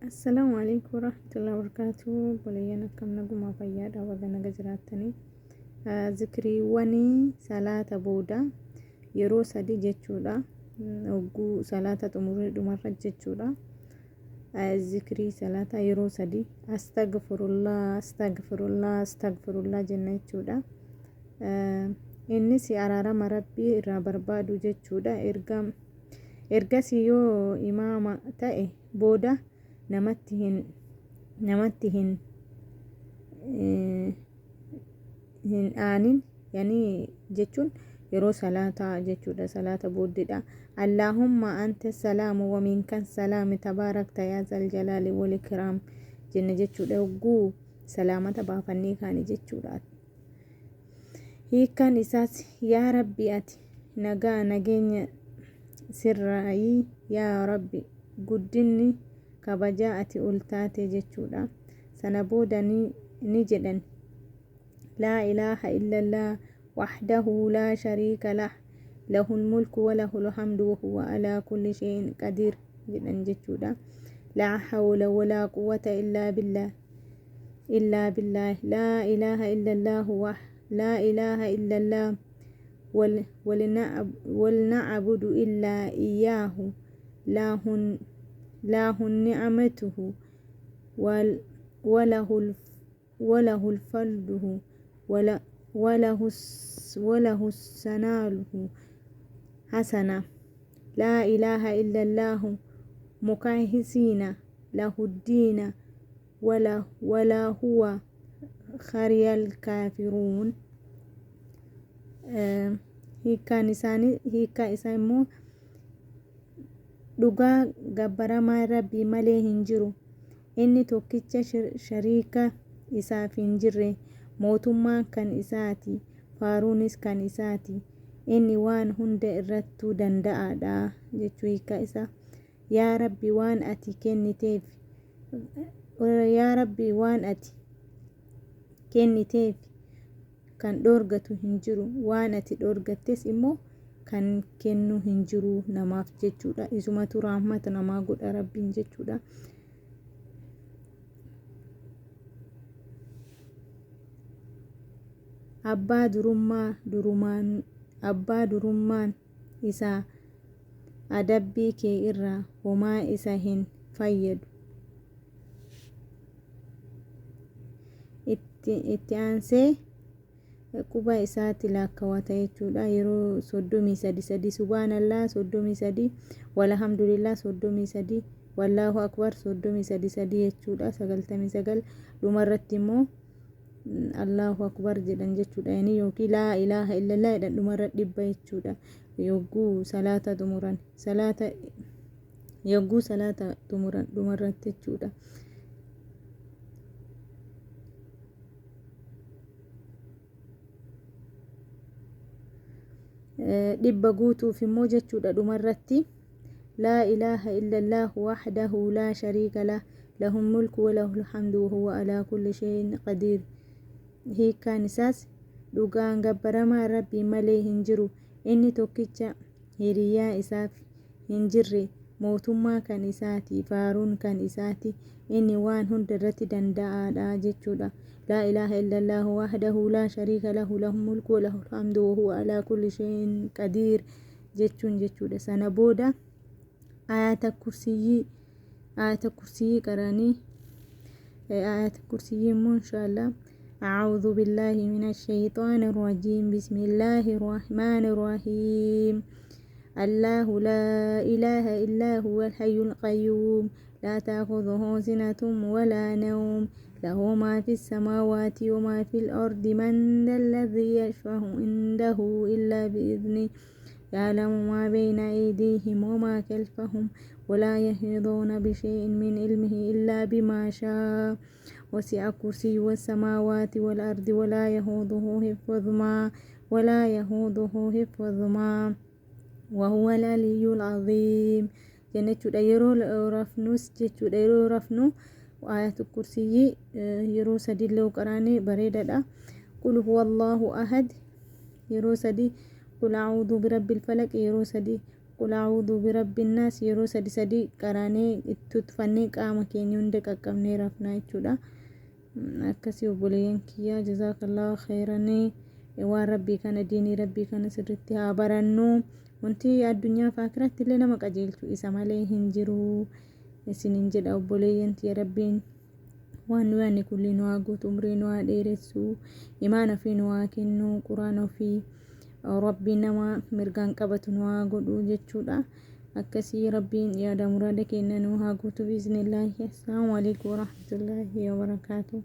Assalamu alaikum warahmatullahi wabarakatuh. Boleeyyan akkam naguma fayyaadha warra naga jiraatanii. Zikriiwwanii salaata booda yeroo sadi jechuudha. Hogguu salaata xumuree dhumarra jechuudha. Zikrii salaata yeroo sadi astaghfirullah astaghfirullah astaghfirullah jenna jechuudha. Innis araarama rabbii irraa barbaadu jechuudha. Ergasii yoo imaama ta'e booda namatti hin aanin yani jechuun yeroo salaata jechuudha. Salaata booddeedha. Allahumma anta salaamu wa minka salaam tabaarakta yaa zal jalaali wal ikraam jenna jechuudha. Hogguu salaamata baafannee kaani jechuudha. Hiikaan isaas yaa rabbi ati nageenya sirraayii yaa rabbi guddinni kabajaa ati ultaate jechuudha. Sana booda ni jedhan laa ilaaha illallah wahdahu laa shariika lah lahul mulku wa lahul hamdu wa huwa ala kulli shay'in qadiir jedhan jechuudha. Laa hawla wa laa quwwata illaa billah laa ilaaha illallah لا إله إلا الله ولنعبد إلا إياه له نعمته وله الفضل وله السناله حسنة لا إله إلا الله مكاهسين له الدين ولا هو خري الكافرون. Hiikaan isaa immoo dhugaa gabbaramaa rabbii malee hin jiru. Inni tokkicha shariika isaaf hin jirre. Mootummaan kan isaati, faaruunis kan isaati. Inni waan hunda irrattuu danda'aadha jechuu hiikaa isaa. Yaa rabbi waan ati kenniteef kan dhoorgatu hin jiru. Waan ati dhoorgattes immoo kan kennu hin jiru namaaf jechuudha. Isumatu rahmata namaa godha rabbiin jechuudha. Abbaa durummaan isaa adabbii kee irraa homaa isa hin fayyadu. Itti aansee quba isaatti lakkawata jechuudha. Yeroo 33 subhaanallah 33 walhamdulillah 33 wallahu akbar 33 jechuudha. 99 dhumarratti immoo Allahu akbar jedhan jechuudha. Yani yookiin laa ilaaha illallah jedhan dhumarra dhibba jechuudha. Yogguu salaata xumuran dhumarratti jechuudha. Dhibba guutuuf immoo jechuudha dhumarratti laa ilaaha illallah wahdahu laa shariika lah lahul mulku wa lahul hamdu wa huwa ala kulli shay'in qadiir. Hiikaan isaas dhugaan gabbaramaa rabbii malee hin jiru. Inni tokkicha hiriyaa isaaf hin jirre. Mootummaa kan isaati, faaruun kan isaati. Inni waan hunda irratti danda'aadha jechuudha. لا إله إلا الله وحده لا شريك له له الملك وله الحمد وهو على كل شيء قدير jechuudha. Sana booda ayata kursiyii qaranii ayata kursiyii immoo inshallah أعوذ بالله من الشيطان الرجيم بسم الله الرحمن الرحيم الله لا إله إلا هو الحي القيوم لا تأخذه سنة ولا نوم له ما في السماوات وما في الأرض من ذا الذي يشفع عنده إلا بإذنه يعلم ما بين أيديهم وما خلفهم ولا يحيطون بشيء من علمه إلا بما شاء وسع كرسيه السماوات والأرض ولا يهوده حفظهما وهو العلي العظيم. jechuudha. Yeroo rafnus jechuudha. Yeroo rafnu ayatul kursiyyi yeroo sadi illee qaraane bareedaadha. Qul huwallahu ahad yeroo sadi. Qul a'uudhu birabbil falaq yeroo sadi. qul a'uudhu birabbi naas yeroo sadi qaraanee itti tufannee qaama keenya hunda qaqqabnee rafnaa jechuudha. Akkasii obboleeyyan kiyyaa jazaakallahu khayran. Waan rabbii kana diinii rabbii kana sirriitti haa barannu. Wanti addunyaa fi akhiratti illee nama qajeelchu isa malee hin jiru isiniin jedha obboleeyyan tiyya. Rabbiin waan nu yaadne kulli nu haa guutu, umrii nu haa dheeressu, imaana ofii nu haa kennu, quraana ofii rabbiin nama mirgaan qabatu nu haa godhu jechuudha. Akkasii rabbiin yaada muraada keenya nu haa guutu biiznillaahi. Assalaamu alaikum warahmatullaahi wabarakaatuh.